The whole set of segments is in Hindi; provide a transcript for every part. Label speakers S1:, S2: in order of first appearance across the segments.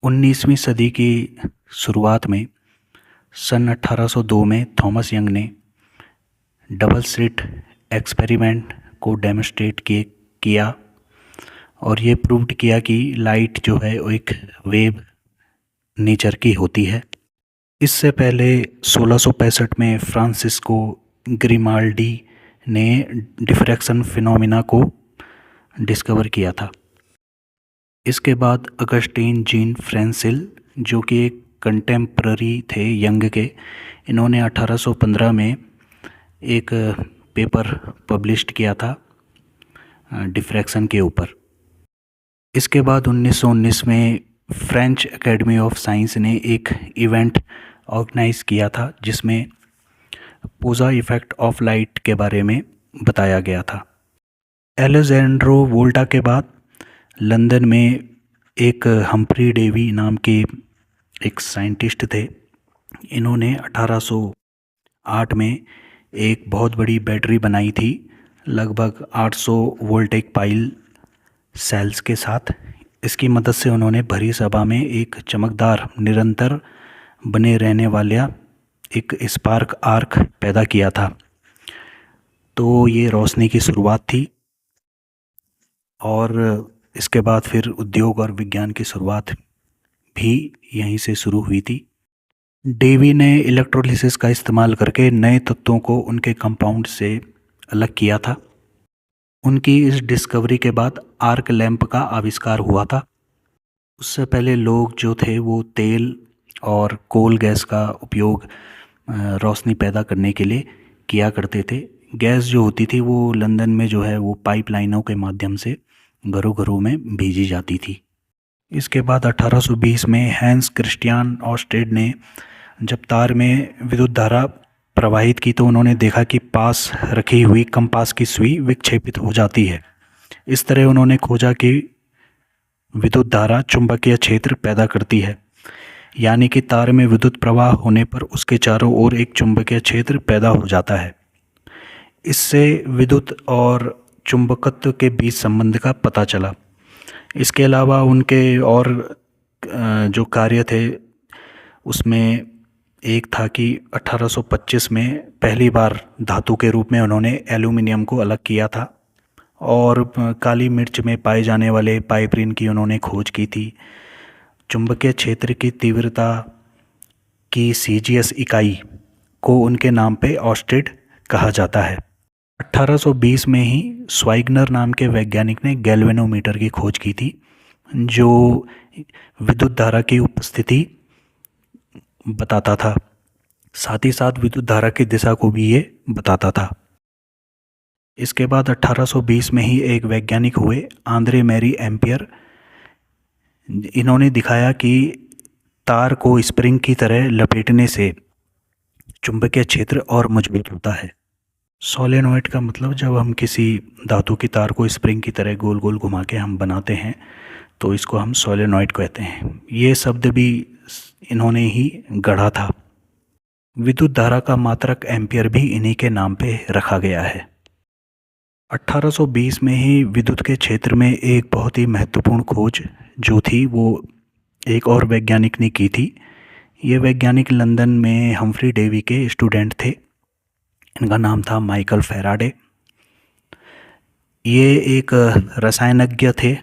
S1: 19वीं सदी की शुरुआत में सन 1802 में थॉमस यंग ने डबल स्लिट एक्सपेरिमेंट को डेमोन्स्ट्रेट किया और ये प्रूव्ड किया कि लाइट जो है वो एक वेव नेचर की होती है। इससे पहले 1665 में फ्रांसिस्को ग्रिमाल्डी ने डिफ्रैक्शन फिनोमिना को डिस्कवर किया था। इसके बाद अगस्टीन जीन फ्रेंसिल, जो कि एक कंटेम्प्ररी थे यंग के, इन्होंने 1815 में एक पेपर पब्लिश्ड किया था डिफ्रैक्शन के ऊपर। इसके बाद 1919 में फ्रेंच एकेडमी ऑफ साइंस ने एक इवेंट ऑर्गेनाइज किया था जिसमें पोजा इफ़ेक्ट ऑफ लाइट के बारे में बताया गया था। एलेजेंड्रो वोल्टा के बाद लंदन में एक हम्फ्री डेवी नाम के एक साइंटिस्ट थे। इन्होंने 1808 में एक बहुत बड़ी बैटरी बनाई थी लगभग 800 वोल्टेक पाइल सेल्स के साथ। इसकी मदद से उन्होंने भरी सभा में एक चमकदार निरंतर बने रहने वाला एक स्पार्क आर्क पैदा किया था। तो ये रोशनी की शुरुआत थी और इसके बाद फिर उद्योग और विज्ञान की शुरुआत भी यहीं से शुरू हुई थी। डेवी ने इलेक्ट्रोलिसिस का इस्तेमाल करके नए तत्वों को उनके कंपाउंड से अलग किया था। उनकी इस डिस्कवरी के बाद आर्क लैंप का आविष्कार हुआ था। उससे पहले लोग जो थे वो तेल और कोल गैस का उपयोग रोशनी पैदा करने के लिए किया करते थे। गैस जो होती थी वो लंदन में जो है वो पाइपलाइनों के माध्यम से घरों घरों में भेजी जाती थी। इसके बाद 1820 में हैंस क्रिस्टियान ऑस्टेड ने जब तार में विद्युत धारा प्रवाहित की तो उन्होंने देखा कि पास रखी हुई कंपास की सुई विक्षेपित हो जाती है। इस तरह उन्होंने खोजा कि विद्युत धारा चुंबकीय क्षेत्र पैदा करती है, यानी कि तार में विद्युत प्रवाह होने पर उसके चारों ओर एक चुंबकीय क्षेत्र पैदा हो जाता है। इससे विद्युत और चुंबकत्व के बीच संबंध का पता चला। इसके अलावा उनके और जो कार्य थे उसमें एक था कि 1825 में पहली बार धातु के रूप में उन्होंने एल्यूमिनियम को अलग किया था और काली मिर्च में पाए जाने वाले पाइपरिन की उन्होंने खोज की थी। चुंबकीय क्षेत्र की तीव्रता की सीजीएस इकाई को उनके नाम पे ऑस्टेड कहा जाता है। 1820 में ही स्वाइगनर नाम के वैज्ञानिक ने गैल्वेनोमीटर की खोज की थी, जो विद्युत धारा की उपस्थिति बताता था, साथ ही साथ विद्युत धारा की दिशा को भी ये बताता था। इसके बाद 1820 में ही एक वैज्ञानिक हुए आंद्रे मैरी एम्पियर। इन्होंने दिखाया कि तार को स्प्रिंग की तरह लपेटने से चुंबकीय क्षेत्र और मजबूत होता है। सोलेनॉइड का मतलब जब हम किसी धातु की तार को स्प्रिंग की तरह गोल गोल घुमा के हम बनाते हैं तो इसको हम सोलेनॉइड कहते हैं। ये शब्द भी इन्होंने ही गढ़ा था। विद्युत धारा का मात्रक एम्पियर भी इन्हीं के नाम पे रखा गया है। 1820 में ही विद्युत के क्षेत्र में एक बहुत ही महत्वपूर्ण खोज जो थी वो एक और वैज्ञानिक ने की थी। ये वैज्ञानिक लंदन में हम्फ्री डेवी के स्टूडेंट थे। इनका नाम था माइकल फैराडे। ये एक रसायनज्ञ थे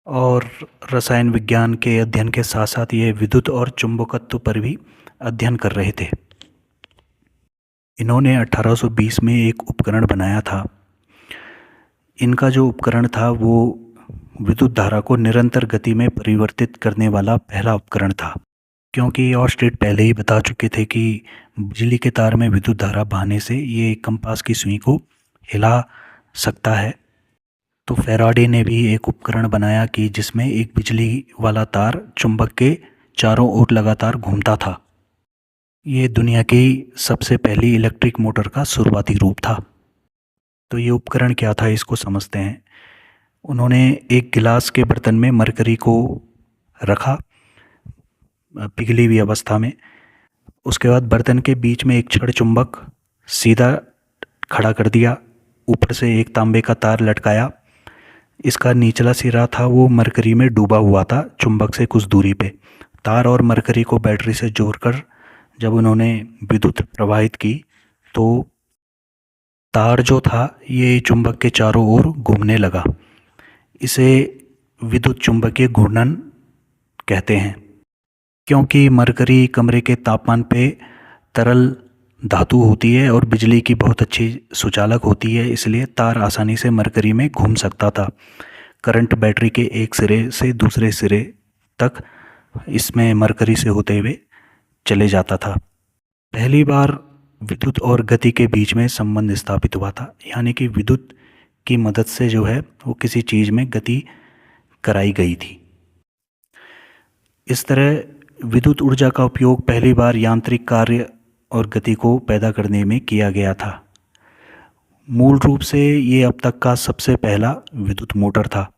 S1: और रसायन विज्ञान के अध्ययन के साथ साथ ये विद्युत और चुंबकत्व पर भी अध्ययन कर रहे थे। इन्होंने 1820 में एक उपकरण बनाया था। इनका जो उपकरण था वो विद्युत धारा को निरंतर गति में परिवर्तित करने वाला पहला उपकरण था, क्योंकि ऑस्टेड पहले ही बता चुके थे कि बिजली के तार में विद्युत धारा बहाने से ये कंपास की सुई को हिला सकता है। तो फैराडे ने भी एक उपकरण बनाया कि जिसमें एक बिजली वाला तार चुंबक के चारों ओर लगातार घूमता था। ये दुनिया की सबसे पहली इलेक्ट्रिक मोटर का शुरुआती रूप था। तो ये उपकरण क्या था इसको समझते हैं। उन्होंने एक गिलास के बर्तन में मरकरी को रखा पिघली हुई अवस्था में। उसके बाद बर्तन के बीच में एक छड़ चुंबक सीधा खड़ा कर दिया, ऊपर से एक तांबे का तार लटकाया इसका निचला सिरा था वो मरकरी में डूबा हुआ था चुंबक से कुछ दूरी पे। तार और मरकरी को बैटरी से जोड़कर जब उन्होंने विद्युत प्रवाहित की तो तार जो था ये चुंबक के चारों ओर घूमने लगा। इसे विद्युत चुंबकीय घूर्णन कहते हैं। क्योंकि मरकरी कमरे के तापमान पे तरल धातु होती है और बिजली की बहुत अच्छी सुचालक होती है, इसलिए तार आसानी से मरकरी में घूम सकता था। करंट बैटरी के एक सिरे से दूसरे सिरे तक इसमें मरकरी से होते हुए चले जाता था। पहली बार विद्युत और गति के बीच में संबंध स्थापित हुआ था, यानी कि विद्युत की मदद से जो है वो किसी चीज़ में गति कराई गई थी। इस तरह विद्युत ऊर्जा का उपयोग पहली बार यांत्रिक कार्य और गति को पैदा करने में किया गया था। मूल रूप से ये अब तक का सबसे पहला विद्युत मोटर था।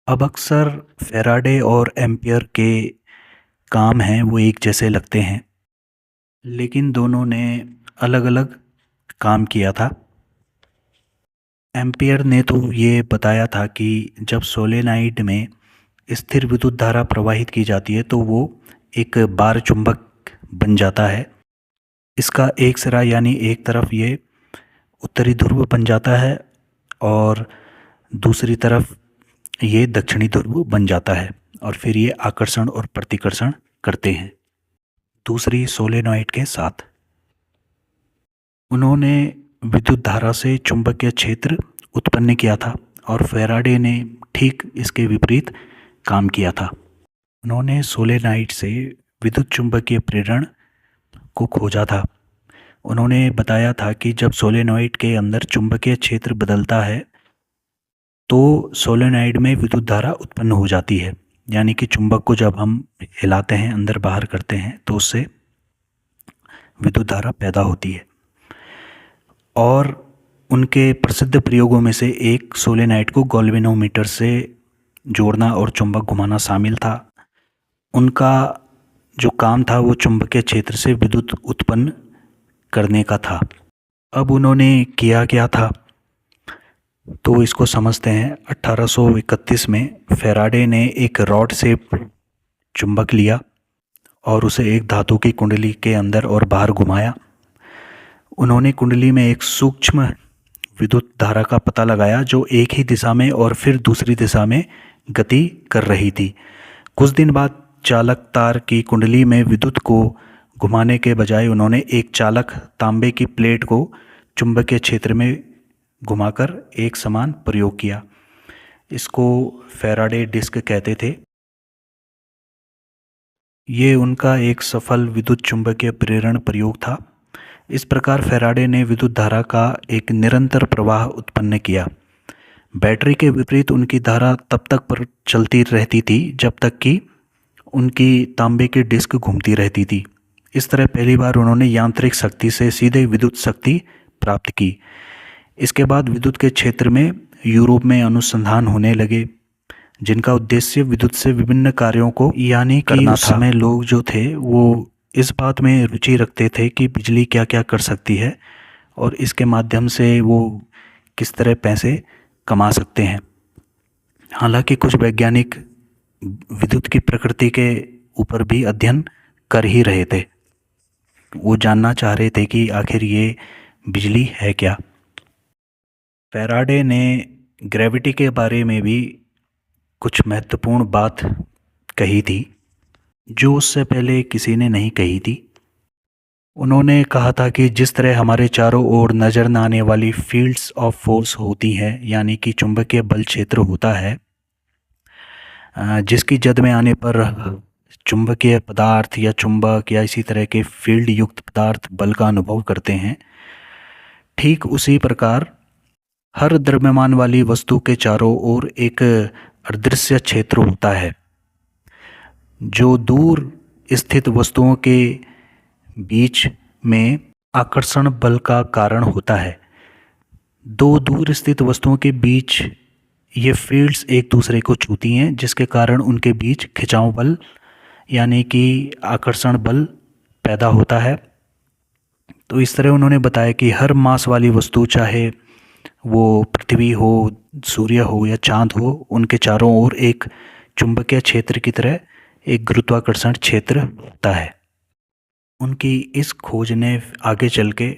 S1: अब अक्सर फैराडे और एम्पियर के काम हैं वो एक जैसे लगते हैं, लेकिन दोनों ने अलग अलग काम किया था। एम्पियर ने तो ये बताया था कि जब सोलेनाइड में स्थिर विद्युत धारा प्रवाहित की जाती है तो वो एक बार चुंबक बन जाता है। इसका एक सिरा यानी एक तरफ ये उत्तरी ध्रुव बन जाता है और दूसरी तरफ ये दक्षिणी ध्रुव बन जाता है, और फिर ये आकर्षण और प्रतिकर्षण करते हैं दूसरी सोलेनॉइड के साथ। उन्होंने विद्युत धारा से चुंबकीय क्षेत्र उत्पन्न किया था और फैराडे ने ठीक इसके विपरीत काम किया था। उन्होंने सोलेनॉइड से विद्युत चुंबकीय प्रेरण को खोजा था। उन्होंने बताया था कि जब सोलेनॉइड के अंदर चुंबकीय क्षेत्र बदलता है तो सोलेनॉइड में विद्युत धारा उत्पन्न हो जाती है, यानी कि चुंबक को जब हम हिलाते हैं, अंदर बाहर करते हैं, तो उससे विद्युत धारा पैदा होती है। और उनके प्रसिद्ध प्रयोगों में से एक सोलेनॉइड को गैल्वेनोमीटर से जोड़ना और चुंबक घुमाना शामिल था। उनका जो काम था वो चुंबकीय क्षेत्र से विद्युत उत्पन्न करने का था। अब उन्होंने किया क्या था तो इसको समझते हैं। 1831 में फैराडे ने एक रॉड से चुंबक लिया और उसे एक धातु की कुंडली के अंदर और बाहर घुमाया। उन्होंने कुंडली में एक सूक्ष्म विद्युत धारा का पता लगाया जो एक ही दिशा में और फिर दूसरी दिशा में गति कर रही थी। कुछ दिन बाद चालक तार की कुंडली में विद्युत को घुमाने के बजाय उन्होंने एक चालक तांबे की प्लेट को चुंबकीय क्षेत्र में घुमाकर एक समान प्रयोग किया। इसको फैराडे डिस्क कहते थे। ये उनका एक सफल विद्युत चुंबकीय प्रेरण प्रयोग था। इस प्रकार फैराडे ने विद्युत धारा का एक निरंतर प्रवाह उत्पन्न किया। बैटरी के विपरीत उनकी धारा तब तक पर चलती रहती थी जब तक कि उनकी तांबे की डिस्क घूमती रहती थी। इस तरह पहली बार उन्होंने यांत्रिक शक्ति से सीधे विद्युत शक्ति प्राप्त की। इसके बाद विद्युत के क्षेत्र में यूरोप में अनुसंधान होने लगे जिनका उद्देश्य विद्युत से विभिन्न कार्यों को यानी कि उस समय लोग जो थे वो इस बात में रुचि रखते थे कि बिजली क्या क्या कर सकती है और इसके माध्यम से वो किस तरह पैसे कमा सकते हैं। हालांकि कुछ वैज्ञानिक विद्युत की प्रकृति के ऊपर भी अध्ययन कर ही रहे थे। वो जानना चाह रहे थे कि आखिर ये बिजली है क्या। फैराडे ने ग्रेविटी के बारे में भी कुछ महत्वपूर्ण बात कही थी जो उससे पहले किसी ने नहीं कही थी। उन्होंने कहा था कि जिस तरह हमारे चारों ओर नज़र न आने वाली फील्ड्स ऑफ फोर्स होती हैं, यानी कि चुंबकीय बल क्षेत्र होता है जिसकी जद में आने पर चुंबकीय पदार्थ या चुंबक या इसी तरह के फील्ड युक्त पदार्थ बल का अनुभव करते हैं, ठीक उसी प्रकार हर द्रव्यमान वाली वस्तु के चारों ओर एक अदृश्य क्षेत्र होता है जो दूर स्थित वस्तुओं के बीच में आकर्षण बल का कारण होता है। दो दूर स्थित वस्तुओं के बीच ये फील्ड्स एक दूसरे को छूती हैं जिसके कारण उनके बीच खिंचाव बल यानी कि आकर्षण बल पैदा होता है। तो इस तरह उन्होंने बताया कि हर मास वाली वस्तु, चाहे वो पृथ्वी हो, सूर्य हो या चांद हो, उनके चारों ओर एक चुंबकीय क्षेत्र की तरह एक गुरुत्वाकर्षण क्षेत्र होता है। उनकी इस खोज ने आगे चल के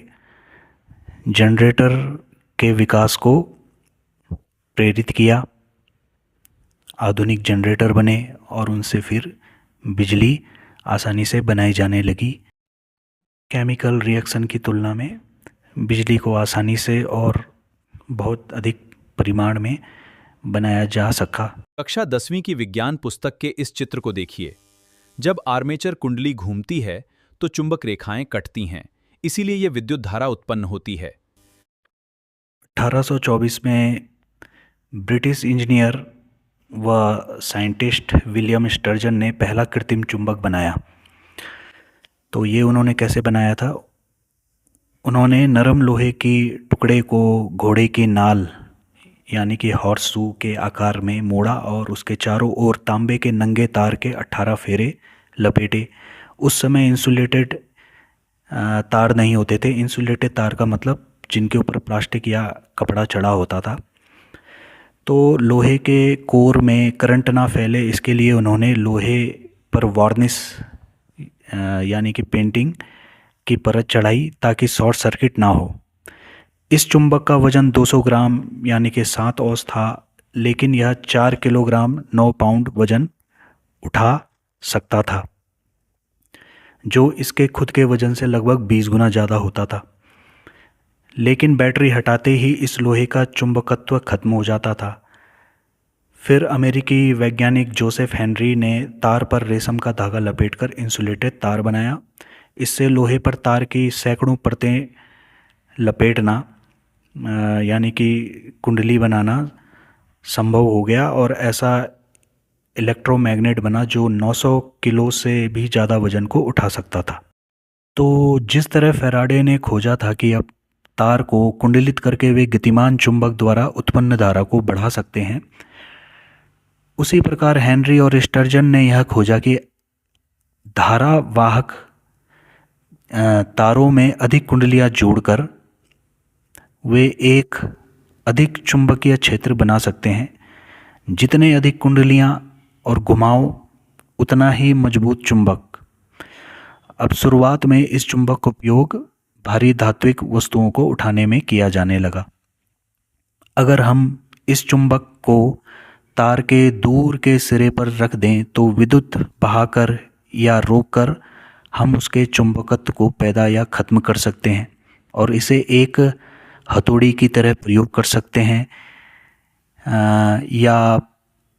S1: जनरेटर के विकास को प्रेरित किया। आधुनिक जनरेटर बने और उनसे फिर बिजली आसानी से बनाई जाने लगी। केमिकल रिएक्शन की तुलना में बिजली को आसानी से और बहुत अधिक परिमाण में बनाया जा सका।
S2: कक्षा 10वीं की विज्ञान पुस्तक के इस चित्र को देखिए। जब आर्मेचर कुंडली घूमती है तो चुंबक रेखाएं कटती हैं, इसीलिए यह विद्युत धारा उत्पन्न होती है।
S1: 1824 में ब्रिटिश इंजीनियर व साइंटिस्ट विलियम स्टर्जन ने पहला कृत्रिम चुंबक बनाया। तो ये उन्होंने कैसे बनाया था? उन्होंने नरम लोहे की टुकड़े को घोड़े की नाल यानी कि हॉर्स शू के आकार में मोड़ा और उसके चारों ओर तांबे के नंगे तार के 18 फेरे लपेटे। उस समय इंसुलेटेड तार नहीं होते थे। इंसुलेटेड तार का मतलब जिनके ऊपर प्लास्टिक या कपड़ा चढ़ा होता था। तो लोहे के कोर में करंट ना फैले, इसके लिए उन्होंने लोहे पर वार्निश यानी कि पेंटिंग की परत चढ़ाई ताकि शॉर्ट सर्किट ना हो। इस चुंबक का वजन 200 ग्राम यानी कि 7 औंस था, लेकिन यह 4 किलोग्राम 9 पाउंड वजन उठा सकता था, जो इसके खुद के वजन से लगभग 20 गुना ज़्यादा होता था। लेकिन बैटरी हटाते ही इस लोहे का चुंबकत्व खत्म हो जाता था। फिर अमेरिकी वैज्ञानिक जोसेफ हेनरी ने तार पर रेशम का धागा लपेटकर इंसुलेटेड तार बनाया। इससे लोहे पर तार की सैकड़ों परतें लपेटना यानी कि कुंडली बनाना संभव हो गया और ऐसा इलेक्ट्रोमैग्नेट बना जो 900 किलो से भी ज़्यादा वजन को उठा सकता था। तो जिस तरह फैराडे ने खोजा था कि अब तार को कुंडलित करके वे गतिमान चुंबक द्वारा उत्पन्न धारा को बढ़ा सकते हैं, उसी प्रकार हेनरी और स्टर्जन ने यह खोजा कि धारा वाहक तारों में अधिक कुंडलियां जोड़कर वे एक अधिक चुंबकीय क्षेत्र बना सकते हैं। जितने अधिक कुंडलियां और घुमाव उतना ही मजबूत चुंबक। अब शुरुआत में इस चुंबक का उपयोग भारी धात्विक वस्तुओं को उठाने में किया जाने लगा। अगर हम इस चुंबक को तार के दूर के सिरे पर रख दें तो विद्युत बहाकर या रोककर हम उसके चुंबकत्व को पैदा या ख़त्म कर सकते हैं और इसे एक हथौड़ी की तरह प्रयोग कर सकते हैं या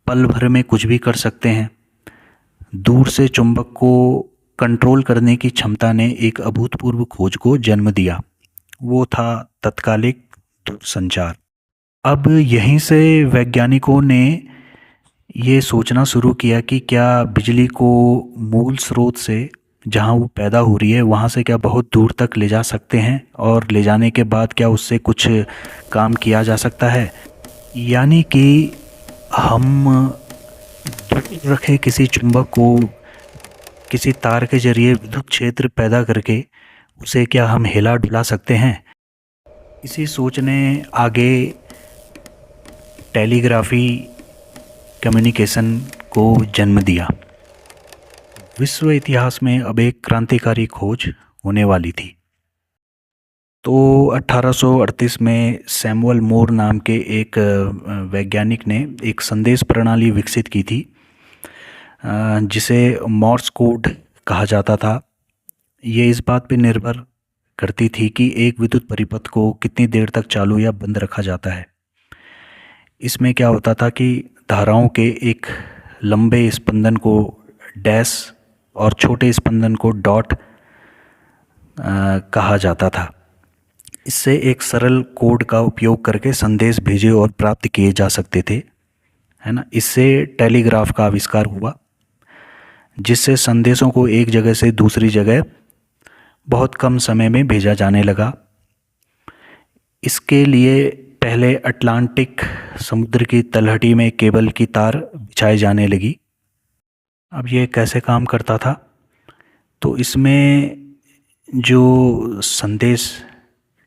S1: पल भर में कुछ भी कर सकते हैं। दूर से चुंबक को कंट्रोल करने की क्षमता ने एक अभूतपूर्व खोज को जन्म दिया। वो था तत्कालिक दूरसंचार। अब यहीं से वैज्ञानिकों ने ये सोचना शुरू किया कि क्या बिजली को मूल स्रोत से, जहाँ वो पैदा हो रही है, वहाँ से क्या बहुत दूर तक ले जा सकते हैं और ले जाने के बाद क्या उससे कुछ काम किया जा सकता है। यानी कि हम दूर रखे किसी चुंबक को किसी तार के जरिए विद्युत क्षेत्र पैदा करके उसे क्या हम हिला डुला सकते हैं। इसी सोच ने आगे टेलीग्राफी कम्युनिकेशन को जन्म दिया। विश्व इतिहास में अब एक क्रांतिकारी खोज होने वाली थी। तो 1838 में सैमुअल मोर नाम के एक वैज्ञानिक ने एक संदेश प्रणाली विकसित की थी जिसे मॉर्स कोड कहा जाता था। ये इस बात पर निर्भर करती थी कि एक विद्युत परिपथ को कितनी देर तक चालू या बंद रखा जाता है। इसमें क्या होता था कि धाराओं के एक लंबे स्पंदन को डैश और छोटे स्पंदन को डॉट कहा जाता था। इससे एक सरल कोड का उपयोग करके संदेश भेजे और प्राप्त किए जा सकते थे, है ना। इससे टेलीग्राफ का आविष्कार हुआ, जिससे संदेशों को एक जगह से दूसरी जगह बहुत कम समय में भेजा जाने लगा। इसके लिए पहले अटलांटिक समुद्र की तलहटी में केबल की तार बिछाई जाने लगी। अब ये कैसे काम करता था? तो इसमें जो संदेश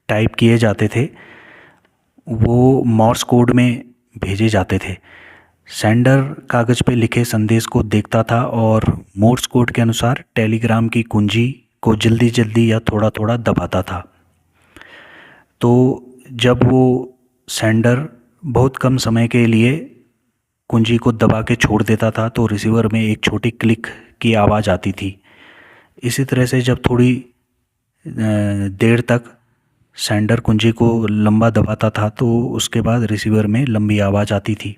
S1: टाइप किए जाते थे वो मॉर्स कोड में भेजे जाते थे। सेंडर कागज़ पे लिखे संदेश को देखता था और मोर्स कोड के अनुसार टेलीग्राम की कुंजी को जल्दी जल्दी या थोड़ा थोड़ा दबाता था। तो जब वो सेंडर बहुत कम समय के लिए कुंजी को दबा के छोड़ देता था तो रिसीवर में एक छोटी क्लिक की आवाज़ आती थी। इसी तरह से जब थोड़ी देर तक सेंडर कुंजी को लंबा दबाता था तो उसके बाद रिसीवर में लंबी आवाज़ आती थी।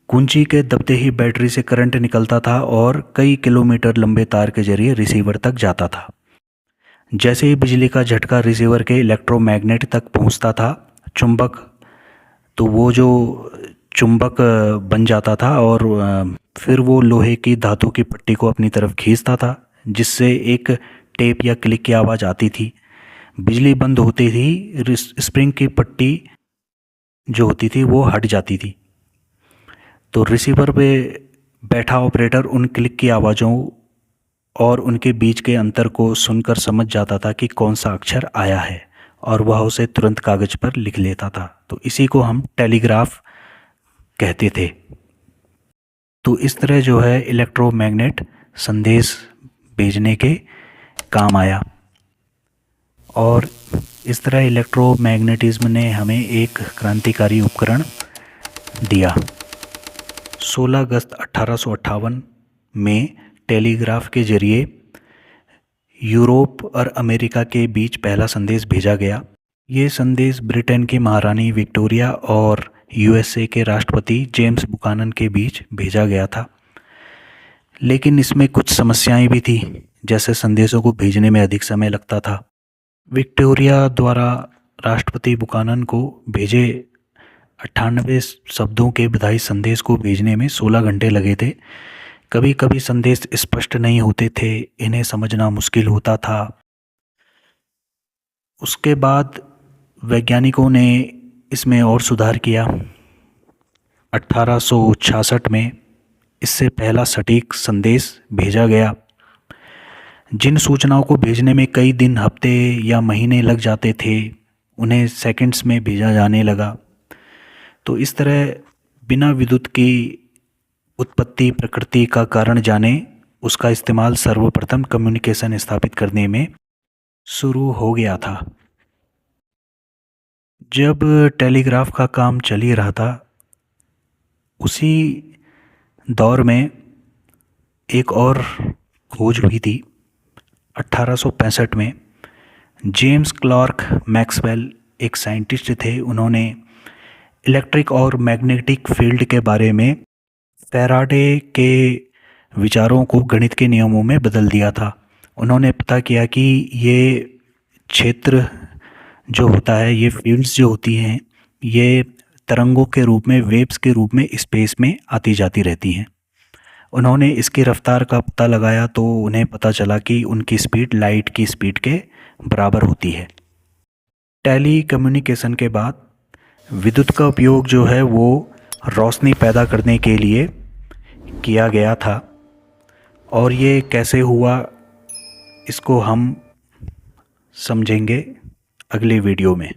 S1: कुंजी के दबते ही बैटरी से करंट निकलता था और कई किलोमीटर लंबे तार के जरिए रिसीवर तक जाता था। जैसे ही बिजली का झटका रिसीवर के इलेक्ट्रोमैग्नेट तक पहुंचता था, चुंबक तो वो जो चुंबक बन जाता था और फिर वो लोहे की धातु की पट्टी को अपनी तरफ खींचता था, जिससे एक टेप या क्लिक की आवाज़ आती थी। बिजली बंद होते ही स्प्रिंग की पट्टी जो होती थी वो हट जाती थी। तो रिसीवर पे बैठा ऑपरेटर उन क्लिक की आवाज़ों और उनके बीच के अंतर को सुनकर समझ जाता था कि कौन सा अक्षर आया है और वह उसे तुरंत कागज़ पर लिख लेता था। तो इसी को हम टेलीग्राफ कहते थे। तो इस तरह जो है इलेक्ट्रोमैग्नेट संदेश भेजने के काम आया और इस तरह इलेक्ट्रोमैग्नेटिज्म ने हमें एक क्रांतिकारी उपकरण दिया। 16 अगस्त 1858 में टेलीग्राफ के जरिए यूरोप और अमेरिका के बीच पहला संदेश भेजा गया। ये संदेश ब्रिटेन की महारानी विक्टोरिया और यूएसए के राष्ट्रपति जेम्स बुकानन के बीच भेजा गया था। लेकिन इसमें कुछ समस्याएं भी थी, जैसे संदेशों को भेजने में अधिक समय लगता था। विक्टोरिया द्वारा राष्ट्रपति बुकानन को भेजे 98 शब्दों के बधाई संदेश को भेजने में 16 घंटे लगे थे। कभी कभी संदेश स्पष्ट नहीं होते थे, इन्हें समझना मुश्किल होता था। उसके बाद वैज्ञानिकों ने इसमें और सुधार किया। 1866 में इससे पहला सटीक संदेश भेजा गया। जिन सूचनाओं को भेजने में कई दिन, हफ्ते या महीने लग जाते थे, उन्हें सेकंड्स में भेजा जाने लगा। तो इस तरह बिना विद्युत की उत्पत्ति प्रकृति का कारण जाने उसका इस्तेमाल सर्वप्रथम कम्युनिकेशन स्थापित करने में शुरू हो गया था। जब टेलीग्राफ का काम चल ही रहा था, उसी दौर में एक और खोज हुई थी। 1865 में जेम्स क्लार्क मैक्सवेल एक साइंटिस्ट थे। उन्होंने इलेक्ट्रिक और मैग्नेटिक फील्ड के बारे में फैराडे के विचारों को गणित के नियमों में बदल दिया था। उन्होंने पता किया कि ये क्षेत्र जो होता है, ये फील्ड्स जो होती हैं, ये तरंगों के रूप में, वेव्स के रूप में स्पेस में आती जाती रहती हैं। उन्होंने इसकी रफ्तार का पता लगाया तो उन्हें पता चला कि उनकी स्पीड लाइट की स्पीड के बराबर होती है। टेली कम्युनिकेशन के बाद विद्युत का उपयोग जो है वो रोशनी पैदा करने के लिए किया गया था और ये कैसे हुआ इसको हम समझेंगे अगले वीडियो में।